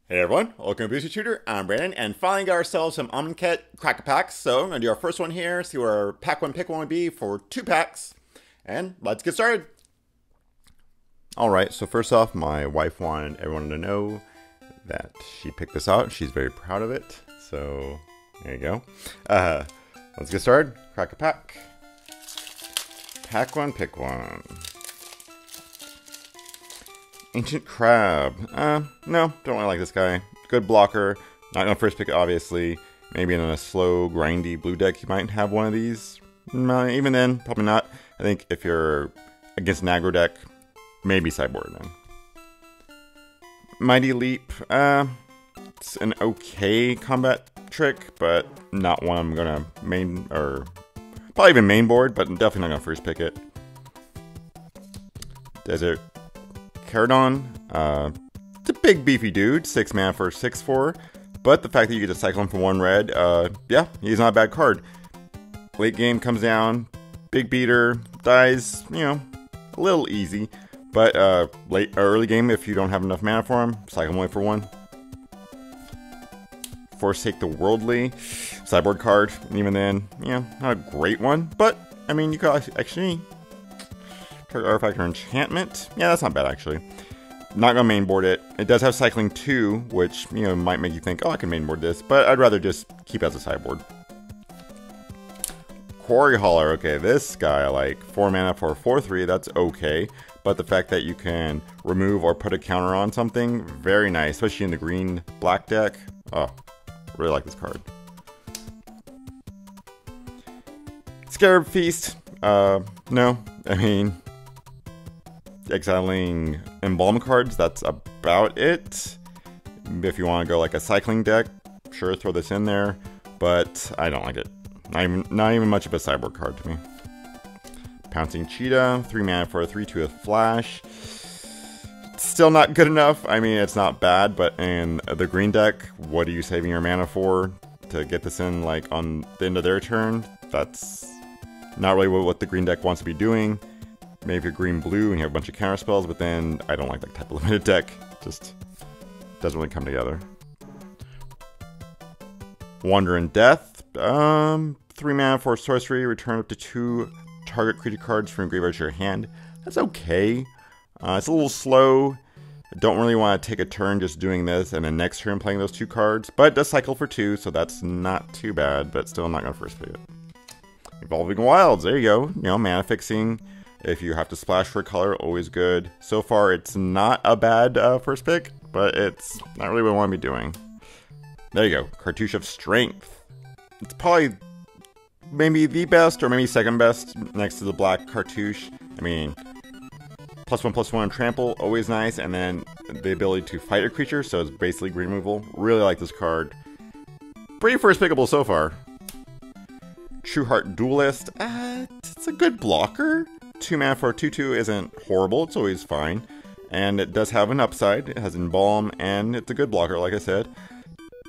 Hey everyone, welcome to Boosted Shooter. I'm Brandon, and finally got ourselves some Amonkhet Crack-A-Packs. So I'm gonna do our first one here, see where our pack one pick one would be for 2 packs, and let's get started. Alright, so first off, my wife wanted everyone to know that she picked this out. She's very proud of it, so there you go. Let's get started. Crack-A-Pack. Pack one, pick one. Ancient Crab. No, don't really like this guy. Good blocker. Not gonna first pick it, obviously. Maybe in a slow, grindy blue deck, you might have one of these. Even then, probably not. I think if you're against an aggro deck, maybe sideboard then. Mighty Leap. It's an okay combat trick, but not one I'm gonna main, or probably even main board, but definitely not gonna first pick it. Desert Caradon, it's a big beefy dude, 6 mana for 6/4, but the fact that you get to cycle him for 1 red, yeah, he's not a bad card. Late game comes down, big beater, dies, you know, a little easy, but early game, if you don't have enough mana for him, cycle him away for 1. Forsake the Worldly, sideboard card, and even then, yeah, not a great one, but, I mean, you could actually artifact or enchantment. Yeah, that's not bad actually. Not gonna mainboard it. It does have cycling 2, which, you know, might make you think, oh, I can mainboard this, but I'd rather just keep it as a sideboard. Quarry Hauler. Okay, this guy I like. 4 mana for 4/3, that's okay. But the fact that you can remove or put a counter on something, very nice, especially in the green-black deck. Oh, really like this card. Scarab Feast. No, I mean, exiling Embalm cards, that's about it. If you want to go like a cycling deck, sure, throw this in there, but I don't like it. Not even much of a sideboard card to me. Pouncing Cheetah, 3 mana for a 3/2 with Flash. Still not good enough. I mean, it's not bad, but in the green deck, what are you saving your mana for? To get this in like on the end of their turn? That's not really what the green deck wants to be doing. Maybe if you're green-blue and you have a bunch of counter spells, but then I don't like that type of limited deck. Just doesn't really come together. Wonder in Death. 3 mana for sorcery. Return up to 2 target creature cards from your graveyard to your hand. That's okay. It's a little slow. I don't really want to take a turn just doing this and then next turn playing those 2 cards. But it does cycle for 2, so that's not too bad. But still, I'm not going to first pick it. Evolving Wilds. There you go. You know, mana fixing. If you have to splash for a color, always good. So far, it's not a bad first pick, but it's not really what I want to be doing. There you go. Cartouche of Strength. It's probably maybe the best, or maybe second best, next to the black cartouche. I mean, +1/+1 trample, always nice, and then the ability to fight a creature, so it's basically green removal. Really like this card. Pretty first pickable so far. Trueheart Duelist. It's a good blocker. 2 mana for 2/2 isn't horrible, it's always fine. And it does have an upside, it has Embalm, and it's a good blocker, like I said.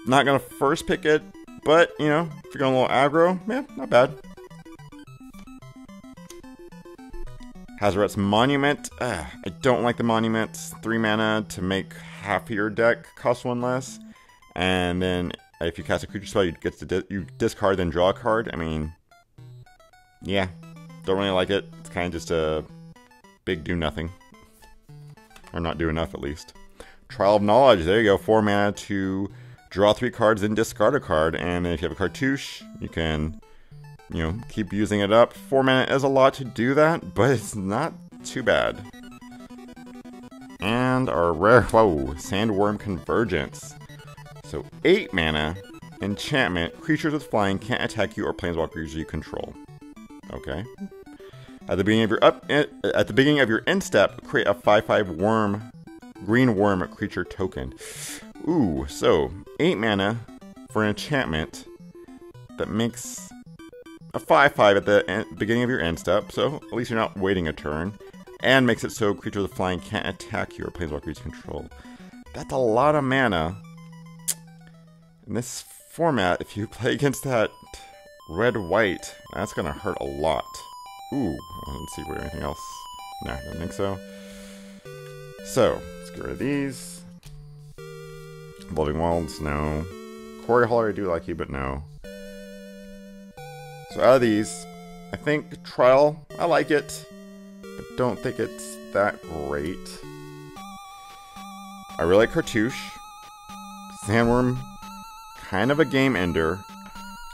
Not gonna first pick it, but, you know, if you're going a little aggro, yeah, not bad. Hazoret's Monument. I don't like the monuments. 3 mana to make half of your deck cost 1 less. And then if you cast a creature spell, you discard, then draw a card. I mean, yeah, don't really like it. It's kind of just a big do nothing. Or not do enough, at least. Trial of Knowledge. There you go. 4 mana to draw 3 cards, then discard a card. And then if you have a cartouche, you can, you know, keep using it up. 4 mana is a lot to do that, but it's not too bad. And our rare, whoa, Sandworm Convergence. So 8 mana, enchantment, creatures with flying can't attack you or planeswalkers you control. Okay. At the beginning of your end step, create a 5/5 worm, green worm creature token. Ooh, so 8 mana for an enchantment that makes a 5/5 at the beginning of your end step, so at least you're not waiting a turn, and makes it so creatures with flying can't attack you or planeswalkers you control. That's a lot of mana. In this format, if you play against that red-white, that's gonna hurt a lot. Ooh, let's see if we have anything else. No, I don't think so. So, let's get rid of these. Evolving Wilds, no. Quarry Hauler, I do like you, but no. So out of these, I think Trial, I like it, but don't think it's that great. I really like Cartouche. Sandworm, kind of a game ender.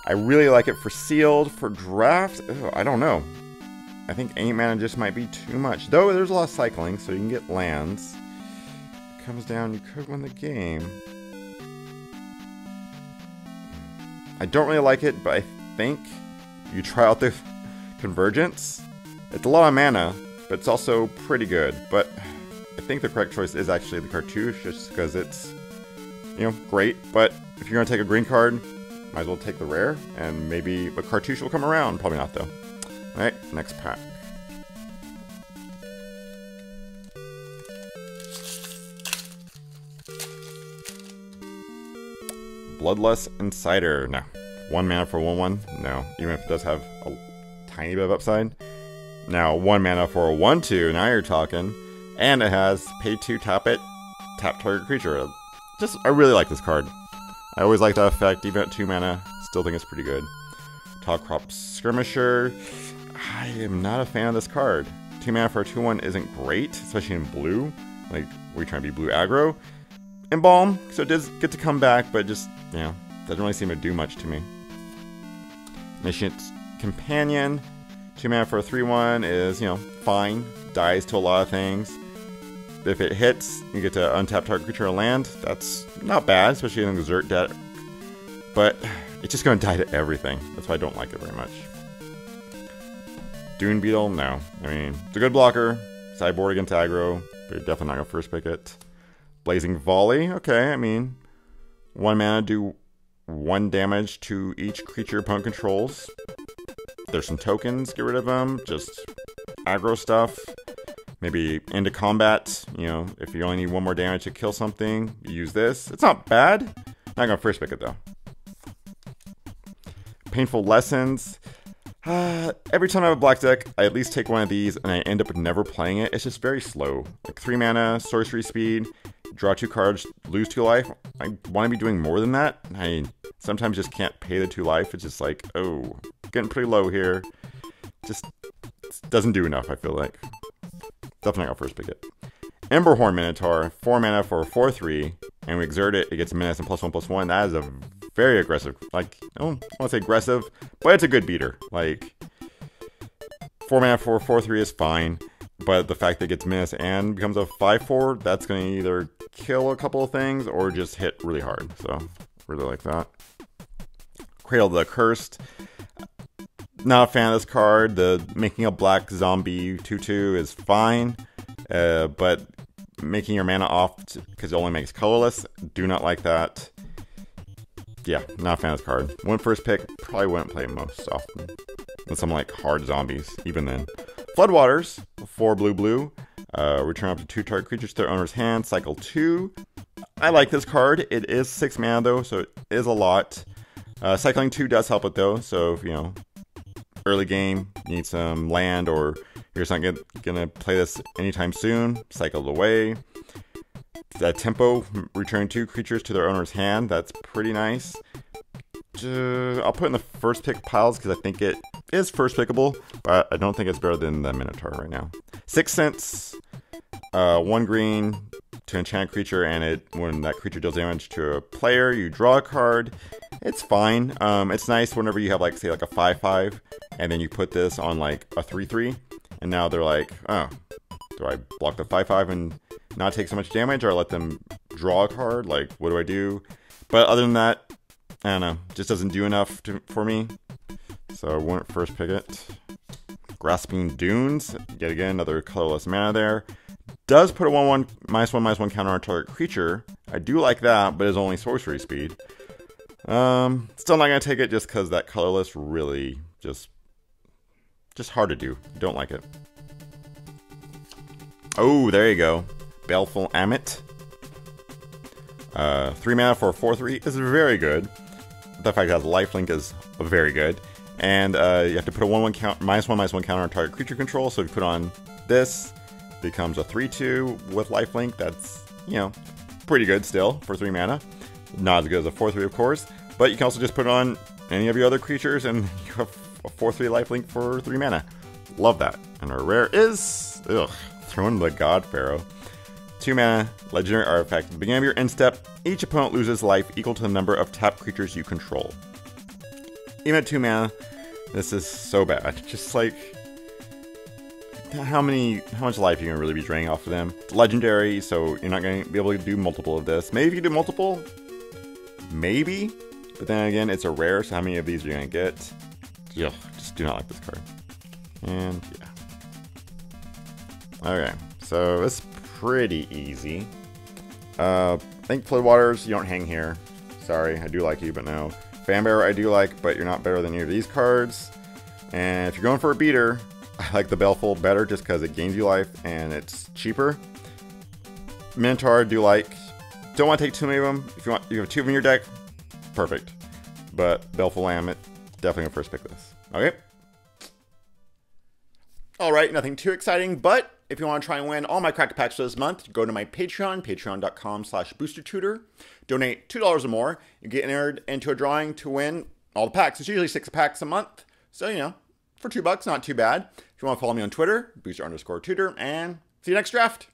I really like it for Sealed. For Draft, I don't know. I think 8 mana just might be too much. Though there's a lot of cycling, so you can get lands. It comes down, you could win the game. I don't really like it, but I think you try out the Convergence. It's a lot of mana, but it's also pretty good. But I think the correct choice is actually the Cartouche, just because it's, you know, great. But if you're going to take a green card, might as well take the rare, and maybe a Cartouche will come around. Probably not, though. Alright, next pack. Bloodlust Insider. No. 1 mana for 1/1? No. Even if it does have a tiny bit of upside. Now, 1 mana for a 1/2. Now you're talking. And it has pay 2, tap it, tap target creature. I really like this card. I always like that effect, even at 2 mana. Still think it's pretty good. Tallcrop Skirmisher. I am not a fan of this card. 2 mana for a 2/1 isn't great, especially in blue. Like, we're trying to be blue aggro. Embalm, so it does get to come back, but just, you know, doesn't really seem to do much to me. Omniscient Companion. 2 mana for a 3/1 is, you know, fine. Dies to a lot of things. If it hits, you get to untap target creature or land. That's not bad, especially in an Exert deck. But it's just going to die to everything. That's why I don't like it very much. Dune Beetle, no. I mean, it's a good blocker. Sideboard against aggro, but you're definitely not going to first pick it. Blazing Volley, okay, I mean, 1 mana, do 1 damage to each creature opponent controls. There's some tokens, get rid of them. Just aggro stuff. Maybe into combat, you know, if you only need 1 more damage to kill something, you use this. It's not bad. Not gonna first pick it though. Painful Lessons. Every time I have a black deck, I at least take one of these and I end up never playing it. It's just very slow. Like 3 mana, sorcery speed, draw 2 cards, lose 2 life. I want to be doing more than that. I sometimes just can't pay the 2 life. It's just like, oh, getting pretty low here. Just doesn't do enough, I feel like. Definitely not first pick it. Emberhorn Minotaur, 4 mana for a 4/3, and we exert it, it gets menace and +1/+1. That is a very aggressive, like, I don't want to say aggressive, but it's a good beater. Like, 4 mana for a 4/3 is fine, but the fact that it gets menace and becomes a 5/4, that's going to either kill a couple of things or just hit really hard. So, really like that. Cradle of the Cursed. Not a fan of this card. The making a black zombie 2/2 is fine, but making your mana off because it only makes colorless, do not like that. Yeah, not a fan of this card. Wouldn't first pick, probably wouldn't play most often. Unless I'm like hard zombies, even then. Floodwaters, 4 blue. Return up to 2 target creatures to their owner's hand, cycle 2. I like this card. It is 6 mana though, so it is a lot. Cycling 2 does help it though, so if, you know, early game, you need some land, or you're just not gonna play this anytime soon, cycle it away. That tempo, return 2 creatures to their owner's hand, that's pretty nice. I'll put it in the first pick piles because I think it is first pickable, but I don't think it's better than the Minotaur right now. 6 cents, 1 green to enchant a creature, and when that creature deals damage to a player, you draw a card. It's fine. It's nice whenever you have, like, say, like a 5/5, and then you put this on, like, a 3/3, and now they're like, oh, do I block the 5/5 and not take so much damage, or let them draw a card? Like, what do I do? But other than that, I don't know. Just doesn't do enough for me. So I wouldn't first pick it. Grasping Dunes. Yet again, another colorless mana there. Does put a 1/1, -1/-1 counter on target creature. I do like that, but it's only sorcery speed. Still not going to take it just because that colorless really just hard to do. Don't like it. Oh, there you go. Baleful Amit. 3 mana for a 4/3 is very good. The fact that it has lifelink is very good. And you have to put a 1/1 count, -1/-1 counter on target creature control. So if you put on this, becomes a 3/2 with lifelink. That's, you know, pretty good still for 3 mana. Not as good as a 4/3, of course, but you can also just put it on any of your other creatures and you have a 4/3 lifelink for 3 mana. Love that. And our rare is, Throne of the God Pharaoh. 2 mana, legendary artifact. At the beginning of your end step, each opponent loses life equal to the number of tapped creatures you control. Even at 2 mana, this is so bad. Just like, how much life are you gonna really be draining off of them? It's legendary, so you're not gonna be able to do multiple of this. Maybe if you do multiple, maybe. But then again, it's a rare, so how many of these are you gonna get? Ugh, just do not like this card. And yeah. Okay, so it's pretty easy. I think Floodwaters, you don't hang here. Sorry, I do like you, but no. Fanbearer I do like, but you're not better than any of these cards. And if you're going for a beater, I like the Baleful better just because it gains you life and it's cheaper. Minotaur I do like. Don't want to take too many of them. If you have 2 of them in your deck, perfect. But Baleful Lamb, definitely gonna first pick this. Okay. Alright, nothing too exciting, but if you want to try and win all my Crack-A-Packs for this month, go to my Patreon, patreon.com/boostertutor. Donate $2 or more. You get entered into a drawing to win all the packs. It's usually 6 packs a month. So, you know, for $2, not too bad. If you want to follow me on Twitter, booster_tutor, and see you next draft.